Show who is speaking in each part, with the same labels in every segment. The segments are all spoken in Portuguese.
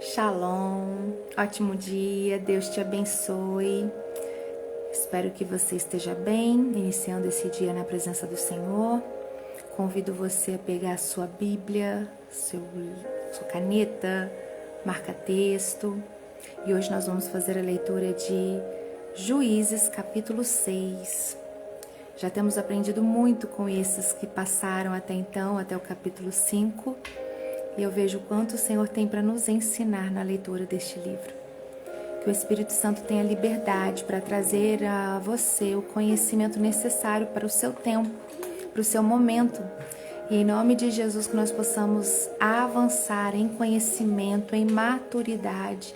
Speaker 1: Shalom, ótimo dia, Deus te abençoe. Espero que você esteja bem, iniciando esse dia na presença do Senhor. Convido você a pegar a sua Bíblia, sua caneta, marca-texto. E hoje nós vamos fazer a leitura de Juízes, capítulo 6. Já temos aprendido muito com esses que passaram até então, até o capítulo 5. E eu vejo o quanto o Senhor tem para nos ensinar na leitura deste livro. Que o Espírito Santo tenha liberdade para trazer a você o conhecimento necessário para o seu tempo, para o seu momento. E em nome de Jesus que nós possamos avançar em conhecimento, em maturidade.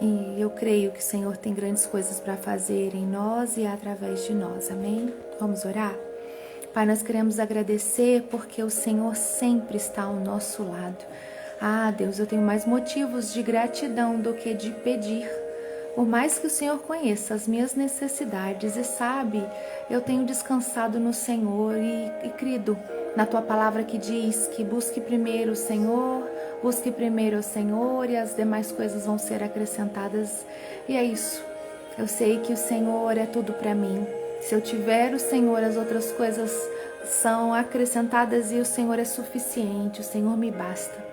Speaker 1: E eu creio que o Senhor tem grandes coisas para fazer em nós e através de nós. Amém? Vamos orar? Pai, nós queremos agradecer porque o Senhor sempre está ao nosso lado. Ah, Deus, eu tenho mais motivos de gratidão do que de pedir. Por mais que o Senhor conheça as minhas necessidades e sabe, eu tenho descansado no Senhor e crido na Tua palavra que diz que busque primeiro o Senhor, busque primeiro o Senhor e as demais coisas vão ser acrescentadas. E é isso. Eu sei que o Senhor é tudo para mim. Se eu tiver o Senhor, as outras coisas são acrescentadas e o Senhor é suficiente, o Senhor me basta.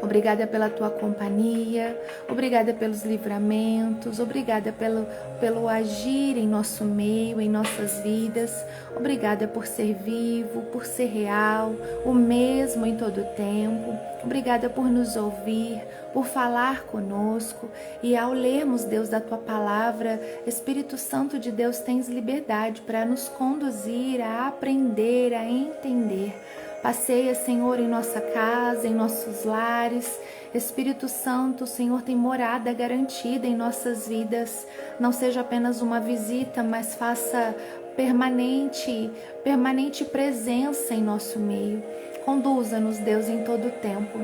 Speaker 1: Obrigada pela tua companhia, obrigada pelos livramentos, obrigada pelo agir em nosso meio, em nossas vidas. Obrigada por ser vivo, por ser real, o mesmo em todo o tempo. Obrigada por nos ouvir, por falar conosco. E ao lermos, Deus, da tua palavra, Espírito Santo de Deus, tens liberdade para nos conduzir a aprender, a entender. Passeia, Senhor, em nossa casa, em nossos lares. Espírito Santo, o Senhor tem morada garantida em nossas vidas. Não seja apenas uma visita, mas faça permanente presença em nosso meio. Conduza-nos, Deus, em todo o tempo.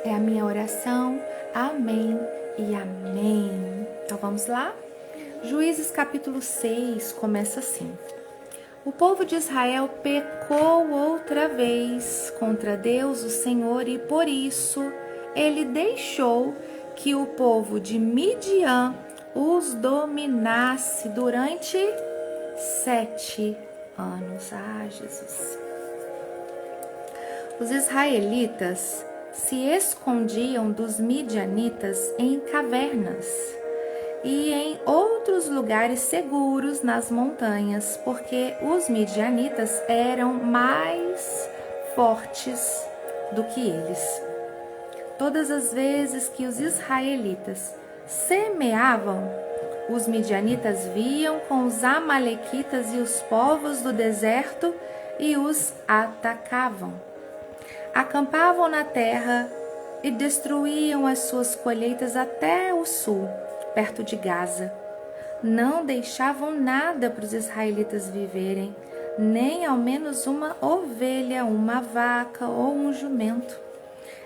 Speaker 1: É a minha oração. Amém e amém. Então vamos lá? Juízes capítulo 6 começa assim. O povo de Israel pecou outra vez contra Deus, o Senhor, e por isso ele deixou que o povo de Midian os dominasse durante 7 anos. Ah, Jesus! Os israelitas se escondiam dos midianitas em cavernas e em outros lugares seguros nas montanhas, porque os midianitas eram mais fortes do que eles. Todas as vezes que os israelitas semeavam, os midianitas vinham com os amalequitas e os povos do deserto e os atacavam. Acampavam na terra e destruíam as suas colheitas até o sul, perto de Gaza. Não deixavam nada para os israelitas viverem, nem ao menos uma ovelha, uma vaca ou um jumento.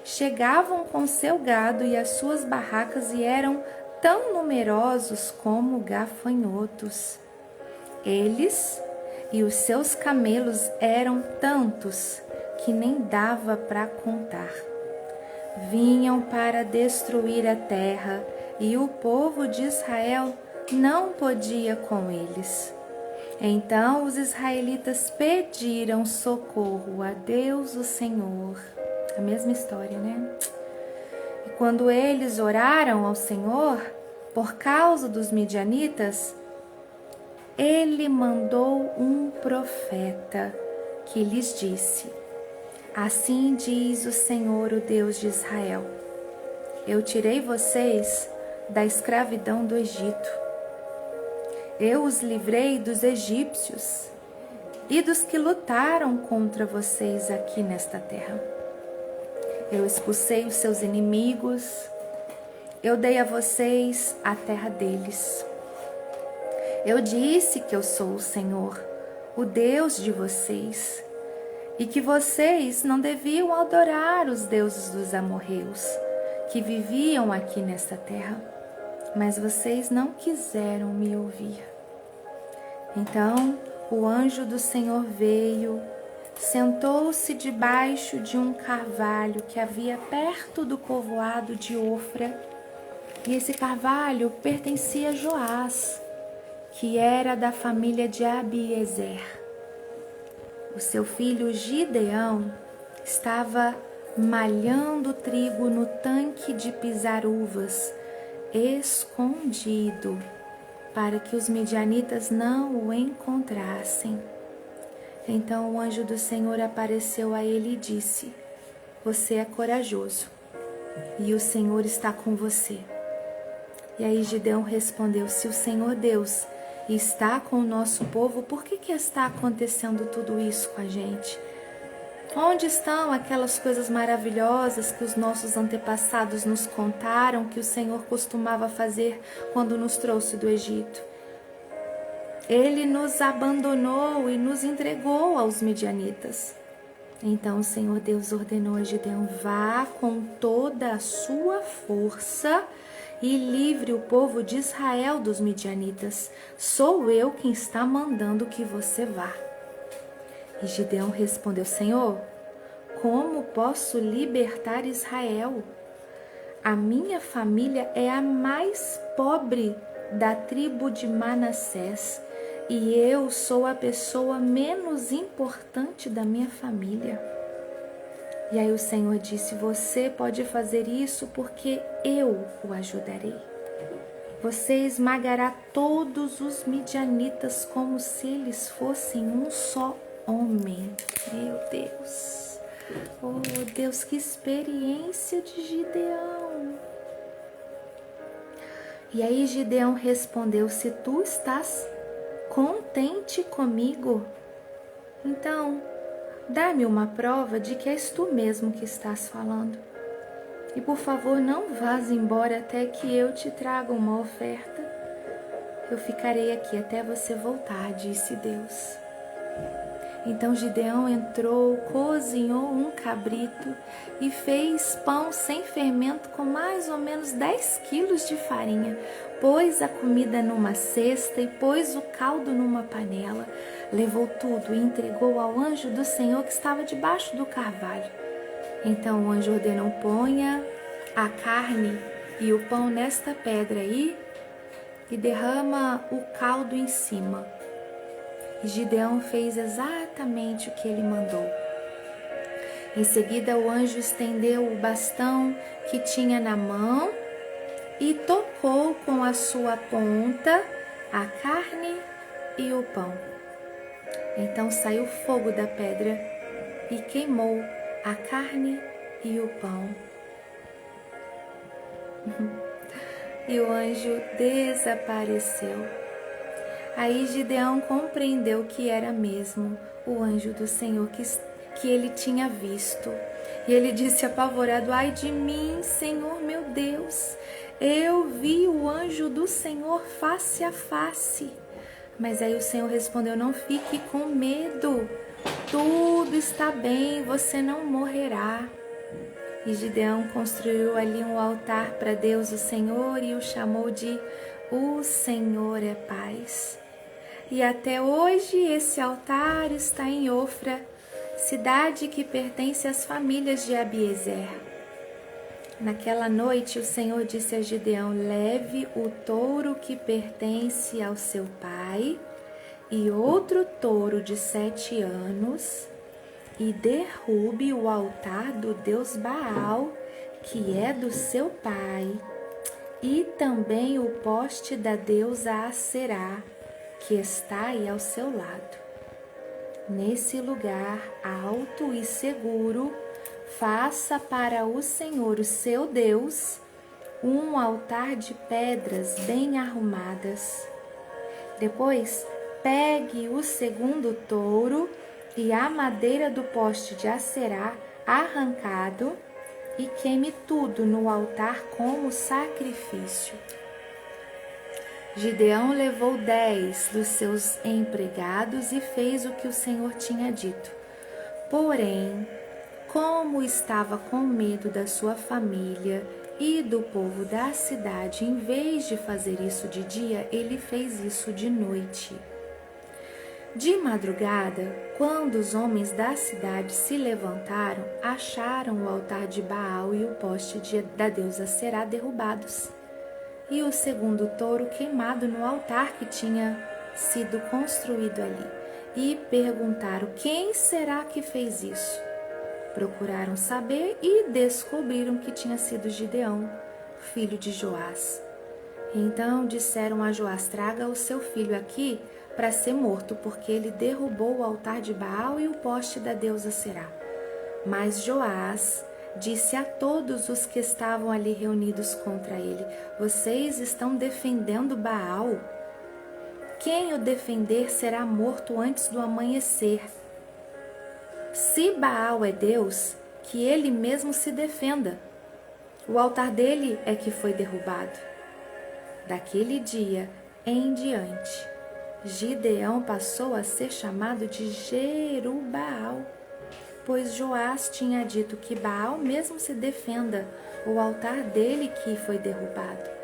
Speaker 1: Chegavam com seu gado e as suas barracas e eram tão numerosos como gafanhotos. Eles e os seus camelos eram tantos que nem dava para contar. Vinham para destruir a terra e o povo de Israel não podia com eles. Então os israelitas pediram socorro a Deus, o Senhor. A mesma história, né? E quando eles oraram ao Senhor por causa dos midianitas, ele mandou um profeta que lhes disse: assim diz o Senhor, o Deus de Israel: eu tirei vocês da escravidão do Egito. Eu os livrei dos egípcios e dos que lutaram contra vocês aqui nesta terra. Eu expulsei os seus inimigos, eu dei a vocês a terra deles. Eu disse que eu sou o Senhor, o Deus de vocês, e que vocês não deviam adorar os deuses dos amorreus, que viviam aqui nesta terra, mas vocês não quiseram me ouvir. Então o anjo do Senhor veio sentou-se debaixo de um carvalho que havia perto do povoado de Ofra, e esse carvalho pertencia a Joás, que era da família de Abiezer. O seu filho Gideão estava malhando trigo no tanque de pisar uvas, escondido, para que os midianitas não o encontrassem. Então o anjo do Senhor apareceu a ele e disse: você é corajoso, e o Senhor está com você. E aí Gideão respondeu: se o Senhor Deus está com o nosso povo, por que está acontecendo tudo isso com a gente? Onde estão aquelas coisas maravilhosas que os nossos antepassados nos contaram que o Senhor costumava fazer quando nos trouxe do Egito? Ele nos abandonou e nos entregou aos midianitas. Então o Senhor Deus ordenou a Gideão: vá com toda a sua força e livre o povo de Israel dos midianitas. Sou eu quem está mandando que você vá. E Gideão respondeu: Senhor, como posso libertar Israel? A minha família é a mais pobre da tribo de Manassés, e eu sou a pessoa menos importante da minha família. E aí o Senhor disse: você pode fazer isso porque eu o ajudarei. Você esmagará todos os midianitas como se eles fossem um só homem. Meu Deus, oh Deus, que experiência de Gideão. E aí Gideão respondeu: se tu estás contente comigo, então dá-me uma prova de que és tu mesmo que estás falando. E por favor, não vás embora até que eu te traga uma oferta. Eu ficarei aqui até você voltar, disse Deus. Então Gideão entrou, cozinhou um cabrito e fez pão sem fermento com mais ou menos 10 quilos de farinha. Pôs a comida numa cesta e pôs o caldo numa panela. Levou tudo e entregou ao anjo do Senhor que estava debaixo do carvalho. Então o anjo ordenou: ponha a carne e o pão nesta pedra aí e derrama o caldo em cima. E Gideão fez exatamente o que ele mandou. Em seguida, o anjo estendeu o bastão que tinha na mão e tocou com a sua ponta a carne e o pão. Então saiu fogo da pedra e queimou a carne e o pão. E o anjo desapareceu. Aí Gideão compreendeu que era mesmo o anjo do Senhor que ele tinha visto. E ele disse apavorado: ai de mim, Senhor meu Deus, eu vi o anjo do Senhor face a face. Mas aí o Senhor respondeu: não fique com medo, tudo está bem, você não morrerá. E Gideão construiu ali um altar para Deus, o Senhor, e o chamou de O Senhor é Paz. E até hoje esse altar está em Ofra, cidade que pertence às famílias de Abiezer. Naquela noite o Senhor disse a Gideão: leve o touro que pertence ao seu pai e outro touro de 7 anos e derrube o altar do deus Baal, que é do seu pai, e também o poste da deusa Aserá, que está aí ao seu lado. Nesse lugar alto e seguro, faça para o Senhor, o seu Deus, um altar de pedras bem arrumadas. Depois, pegue o segundo touro e a madeira do poste de Aserá arrancado e queime tudo no altar como sacrifício. Gideão levou 10 dos seus empregados e fez o que o Senhor tinha dito. Porém, como estava com medo da sua família e do povo da cidade, em vez de fazer isso de dia, ele fez isso de noite. De madrugada, quando os homens da cidade se levantaram, acharam o altar de Baal e o poste da deusa Será derrubados, e o segundo touro queimado no altar que tinha sido construído ali. E perguntaram: quem será que fez isso? Procuraram saber e descobriram que tinha sido Gideão, filho de Joás. Então disseram a Joás: traga o seu filho aqui para ser morto, porque ele derrubou o altar de Baal e o poste da deusa Será. Mas Joás disse a todos os que estavam ali reunidos contra ele: vocês estão defendendo Baal? Quem o defender será morto antes do amanhecer. Se Baal é Deus, que ele mesmo se defenda. O altar dele é que foi derrubado. Daquele dia em diante, Gideão passou a ser chamado de Jerubbaal, pois Joás tinha dito que Baal mesmo se defenda, o altar dele que foi derrubado.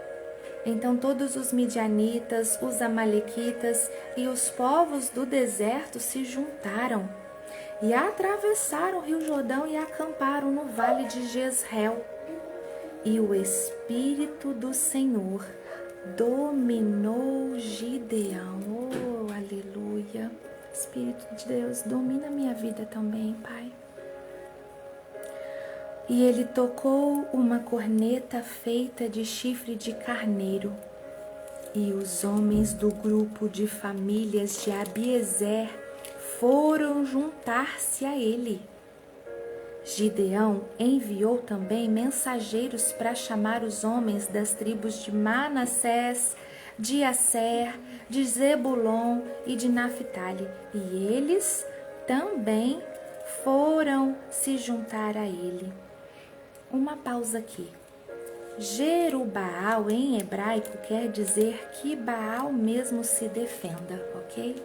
Speaker 1: Então todos os midianitas, os amalequitas e os povos do deserto se juntaram e atravessaram o rio Jordão e acamparam no vale de Jezreel. E o Espírito do Senhor dominou Gideão. Oh, aleluia. Espírito de Deus, domina a minha vida também, Pai. E ele tocou uma corneta feita de chifre de carneiro. E os homens do grupo de famílias de Abiezer foram juntar-se a ele. Gideão enviou também mensageiros para chamar os homens das tribos de Manassés, de Asser, de Zebulon e de Naphtali, e eles também foram se juntar a ele. Uma pausa aqui. Jerubbaal em hebraico quer dizer que Baal mesmo se defenda, ok?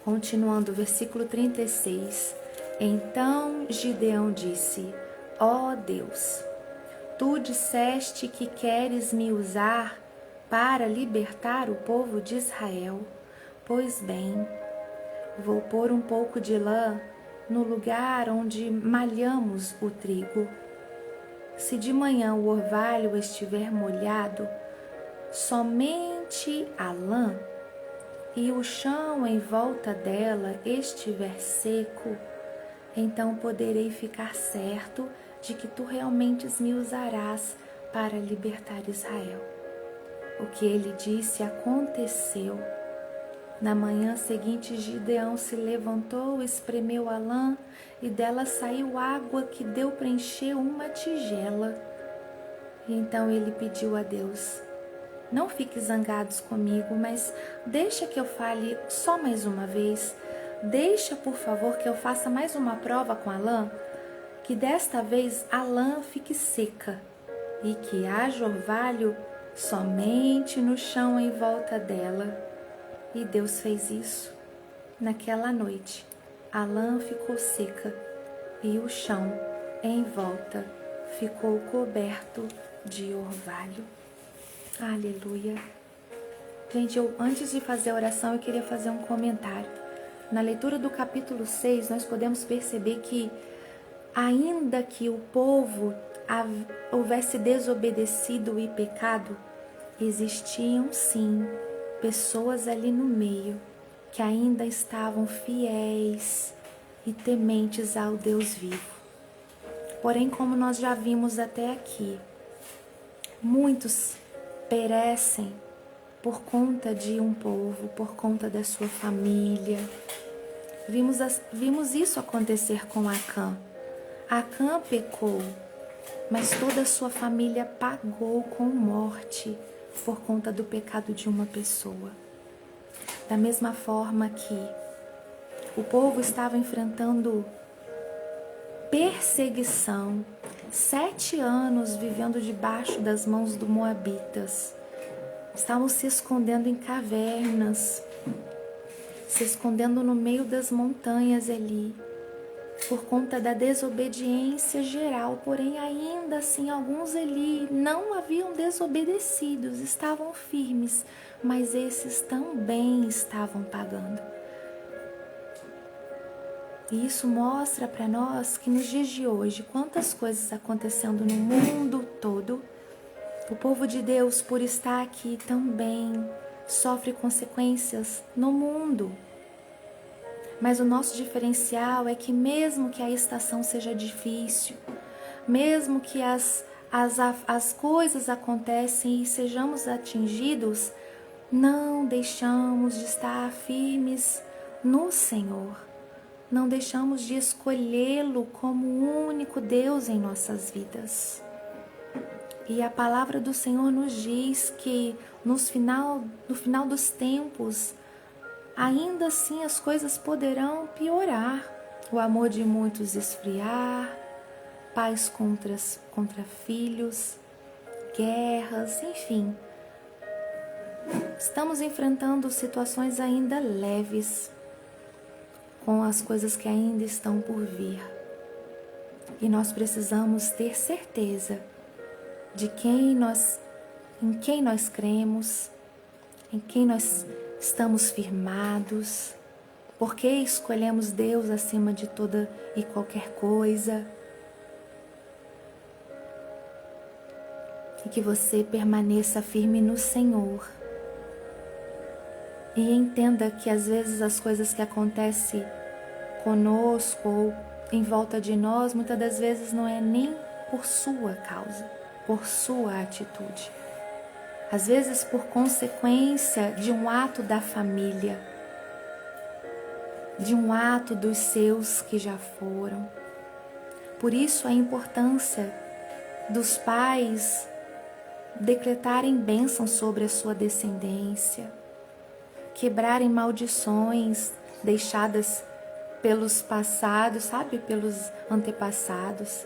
Speaker 1: Continuando, versículo 36. Então Gideão disse: ó Deus, tu disseste que queres me usar para libertar o povo de Israel. Pois bem, vou pôr um pouco de lã no lugar onde malhamos o trigo. Se de manhã o orvalho estiver molhado, somente a lã, e o chão em volta dela estiver seco, então poderei ficar certo de que tu realmente me usarás para libertar Israel. O que ele disse aconteceu. Na manhã seguinte, Gideão se levantou, espremeu a lã e dela saiu água que deu para encher uma tigela. E então ele pediu a Deus: não fique zangados comigo, mas deixa que eu fale só mais uma vez. Deixa, por favor, que eu faça mais uma prova com a lã, que desta vez a lã fique seca e que haja orvalho somente no chão em volta dela. E Deus fez isso. Naquela noite, a lã ficou seca e o chão em volta ficou coberto de orvalho. Aleluia. Gente, antes de fazer a oração, eu queria fazer um comentário. Na leitura do capítulo 6, nós podemos perceber que, ainda que o povo houvesse desobedecido e pecado, existiam sim pessoas ali no meio que ainda estavam fiéis e tementes ao Deus vivo. Porém, como nós já vimos até aqui, muitos perecem por conta de um povo, por conta da sua família. Vimos isso acontecer com Acã. Acã pecou, mas toda a sua família pagou com morte por conta do pecado de uma pessoa. Da mesma forma que o povo estava enfrentando perseguição, 7 anos vivendo debaixo das mãos dos moabitas, estavam se escondendo em cavernas, se escondendo no meio das montanhas ali. por conta da desobediência geral, porém ainda assim alguns ali não haviam desobedecido, estavam firmes, mas esses também estavam pagando. E isso mostra para nós que nos dias de hoje, quantas coisas acontecendo no mundo todo, o povo de Deus, por estar aqui também, sofre consequências no mundo. Mas o nosso diferencial é que mesmo que a estação seja difícil, mesmo que as coisas acontecem e sejamos atingidos, não deixamos de estar firmes no Senhor. Não deixamos de escolhê-lo como o único Deus em nossas vidas. E a palavra do Senhor nos diz que no final dos tempos, ainda assim as coisas poderão piorar. O amor de muitos esfriar, pais contra filhos, guerras, enfim. Estamos enfrentando situações ainda leves, com as coisas que ainda estão por vir. E nós precisamos ter certeza de em quem nós cremos, em quem nós estamos firmados, porque escolhemos Deus acima de toda e qualquer coisa. E que você permaneça firme no Senhor. E entenda que às vezes as coisas que acontecem conosco ou em volta de nós, muitas das vezes não é nem por sua causa, por sua atitude. Às vezes por consequência de um ato da família, de um ato dos seus que já foram. Por isso a importância dos pais decretarem bênção sobre a sua descendência, quebrarem maldições deixadas pelos passados, sabe? Pelos antepassados.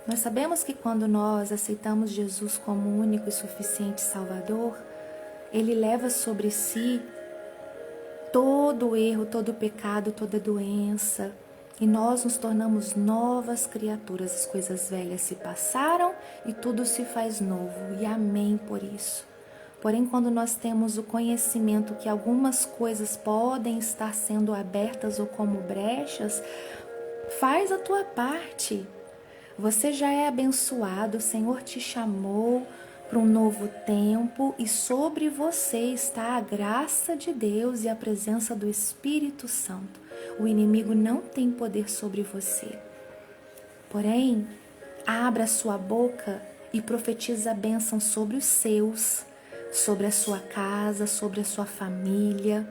Speaker 1: Nós sabemos que quando nós aceitamos Jesus como único e suficiente Salvador, Ele leva sobre si todo o erro, todo o pecado, toda a doença. E nós nos tornamos novas criaturas. As coisas velhas se passaram e tudo se faz novo. E amém por isso. Porém, quando nós temos o conhecimento que algumas coisas podem estar sendo abertas ou como brechas, faz a tua parte. Você já é abençoado, o Senhor te chamou para um novo tempo e sobre você está a graça de Deus e a presença do Espírito Santo. O inimigo não tem poder sobre você. Porém, abra a sua boca e profetiza a bênção sobre os seus, sobre a sua casa, sobre a sua família.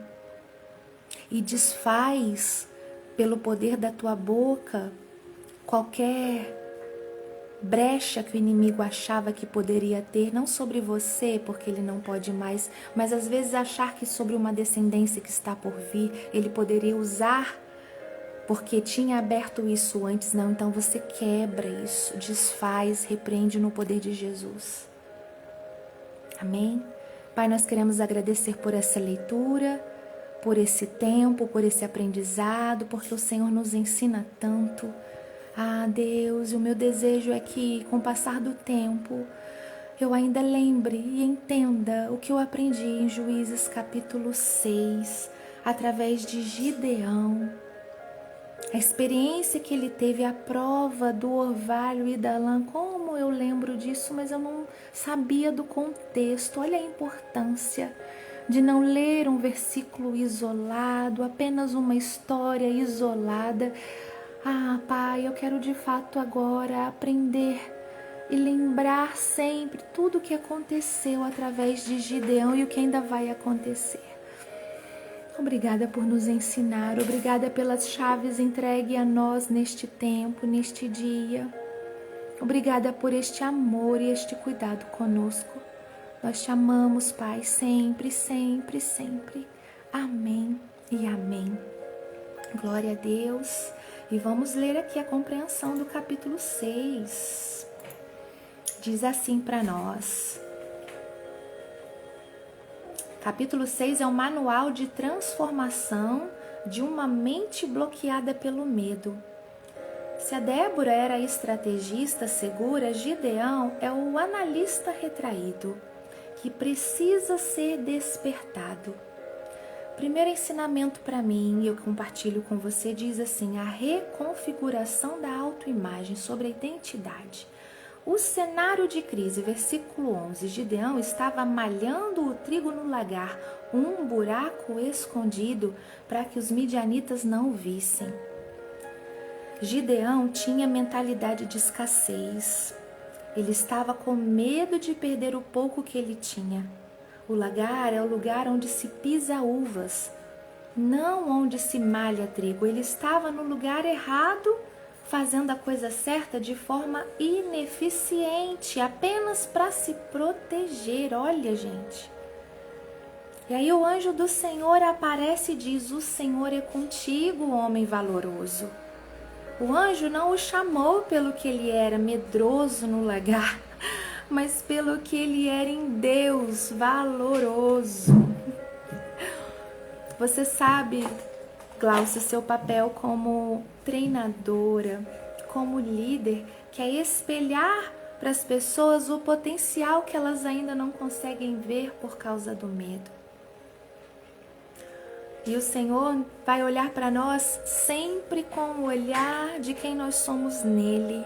Speaker 1: E desfaz, pelo poder da tua boca, qualquer brecha que o inimigo achava que poderia ter, não sobre você, porque ele não pode mais, mas às vezes achar que sobre uma descendência que está por vir, ele poderia usar, porque tinha aberto isso antes. Não, então você quebra isso, desfaz, repreende no poder de Jesus. Amém? Pai, nós queremos agradecer por essa leitura, por esse tempo, por esse aprendizado, porque o Senhor nos ensina tanto. Ah, Deus, o meu desejo é que, com o passar do tempo, eu ainda lembre e entenda o que eu aprendi em Juízes capítulo 6, através de Gideão. A experiência que ele teve, a prova do orvalho e da lã, como eu lembro disso, mas eu não sabia do contexto. Olha a importância de não ler um versículo isolado, apenas uma história isolada. Ah, Pai, eu quero de fato agora aprender e lembrar sempre tudo o que aconteceu através de Gideão e o que ainda vai acontecer. Obrigada por nos ensinar, obrigada pelas chaves entregues a nós neste tempo, neste dia. Obrigada por este amor e este cuidado conosco. Nós te amamos, Pai, sempre, sempre, sempre. Amém e amém. Glória a Deus. E vamos ler aqui a compreensão do capítulo 6. Diz assim para nós. Capítulo 6 é um manual de transformação de uma mente bloqueada pelo medo. Se a Débora era a estrategista segura, Gideão é o analista retraído, que precisa ser despertado. Primeiro ensinamento para mim, e eu compartilho com você, diz assim: a reconfiguração da autoimagem sobre a identidade. O cenário de crise, versículo 11, Gideão estava malhando o trigo no lagar, um buraco escondido para que os midianitas não o vissem. Gideão tinha mentalidade de escassez. Ele estava com medo de perder o pouco que ele tinha. O lagar é o lugar onde se pisa uvas, não onde se malha trigo. Ele estava no lugar errado, fazendo a coisa certa de forma ineficiente, apenas para se proteger. Olha, gente. E aí o anjo do Senhor aparece e diz: o Senhor é contigo, homem valoroso. O anjo não o chamou pelo que ele era medroso no lagar, mas pelo que ele era em Deus, valoroso. Você sabe, Glaucia, seu papel como treinadora, como líder, que é espelhar para as pessoas o potencial que elas ainda não conseguem ver por causa do medo. E o Senhor vai olhar para nós sempre com o olhar de quem nós somos nele.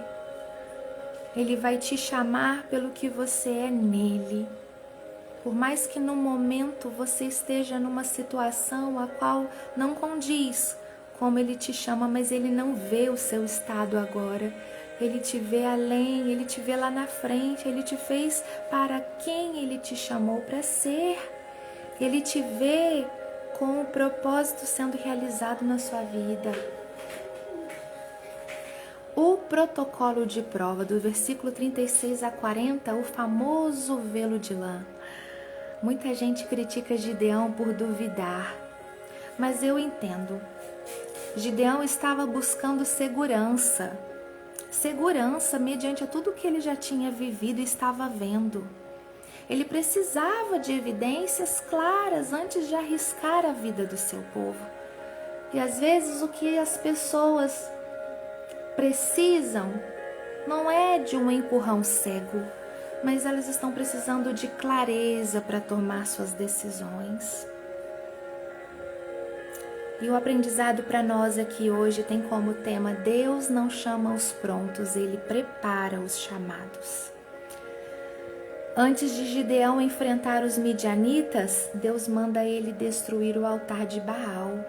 Speaker 1: Ele vai te chamar pelo que você é nele. Por mais que no momento você esteja numa situação a qual não condiz como ele te chama, mas ele não vê o seu estado agora. Ele te vê além, ele te vê lá na frente, ele te fez para quem ele te chamou para ser. Ele te vê com o propósito sendo realizado na sua vida. O protocolo de prova, do versículo 36 a 40, o famoso velo de lã. Muita gente critica Gideão por duvidar, mas eu entendo. Gideão estava buscando segurança. Segurança mediante tudo que ele já tinha vivido e estava vendo. Ele precisava de evidências claras antes de arriscar a vida do seu povo. E às vezes o que as pessoas precisam não é de um empurrão cego, mas elas estão precisando de clareza para tomar suas decisões. E o aprendizado para nós aqui hoje tem como tema: Deus não chama os prontos, Ele prepara os chamados. Antes de Gideão enfrentar os midianitas, Deus manda ele destruir o altar de Baal,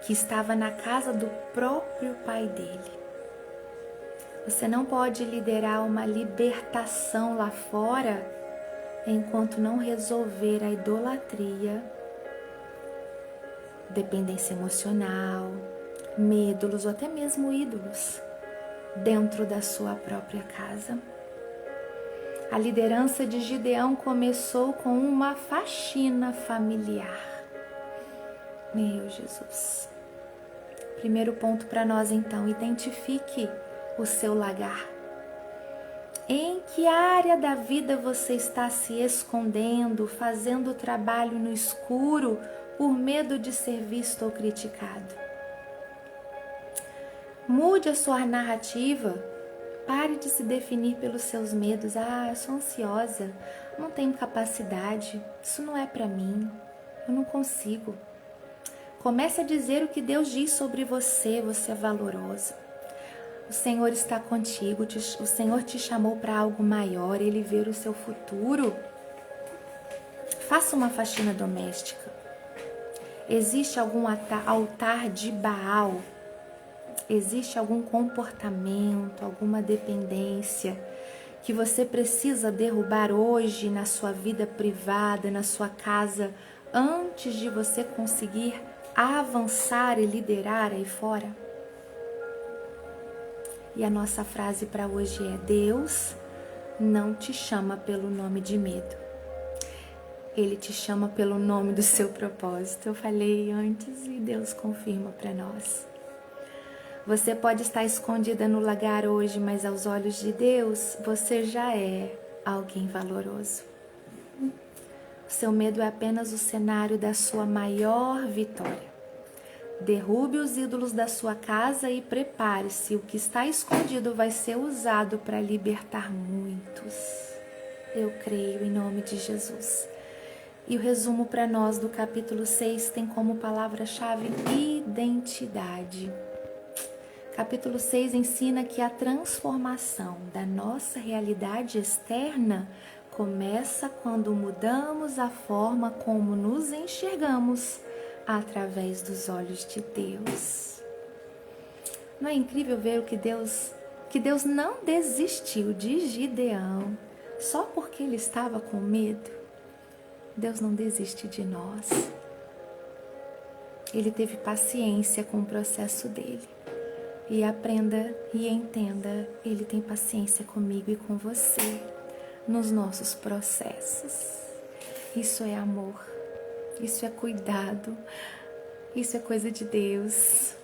Speaker 1: que estava na casa do próprio pai dele. Você não pode liderar uma libertação lá fora enquanto não resolver a idolatria, dependência emocional, medos ou até mesmo ídolos dentro da sua própria casa. A liderança de Gideão começou com uma faxina familiar. Meu Jesus. Primeiro ponto para nós então: identifique o seu lagar. Em que área da vida você está se escondendo, fazendo o trabalho no escuro por medo de ser visto ou criticado? Mude a sua narrativa. Pare de se definir pelos seus medos. Eu sou ansiosa, não tenho capacidade, isso não é para mim, eu não consigo. Comece a dizer o que Deus diz sobre você: você é valorosa. O Senhor está contigo, o Senhor te chamou para algo maior, Ele vê o seu futuro. Faça uma faxina doméstica. Existe algum altar de Baal? Existe algum comportamento, alguma dependência que você precisa derrubar hoje na sua vida privada, na sua casa, antes de você conseguir avançar e liderar aí fora? E a nossa frase para hoje é: Deus não te chama pelo nome de medo. Ele te chama pelo nome do seu propósito. Eu falei antes e Deus confirma para nós. Você pode estar escondida no lagar hoje, mas aos olhos de Deus, você já é alguém valoroso. O seu medo é apenas o cenário da sua maior vitória. Derrube os ídolos da sua casa e prepare-se. O que está escondido vai ser usado para libertar muitos. Eu creio em nome de Jesus. E o resumo para nós do capítulo 6 tem como palavra-chave identidade. Capítulo 6 ensina que a transformação da nossa realidade externa começa quando mudamos a forma como nos enxergamos através dos olhos de Deus. Não é incrível ver que Deus não desistiu de Gideão só porque ele estava com medo? Deus não desiste de nós. Ele teve paciência com o processo dele. E aprenda e entenda, Ele tem paciência comigo e com você nos nossos processos. Isso é amor, isso é cuidado, isso é coisa de Deus.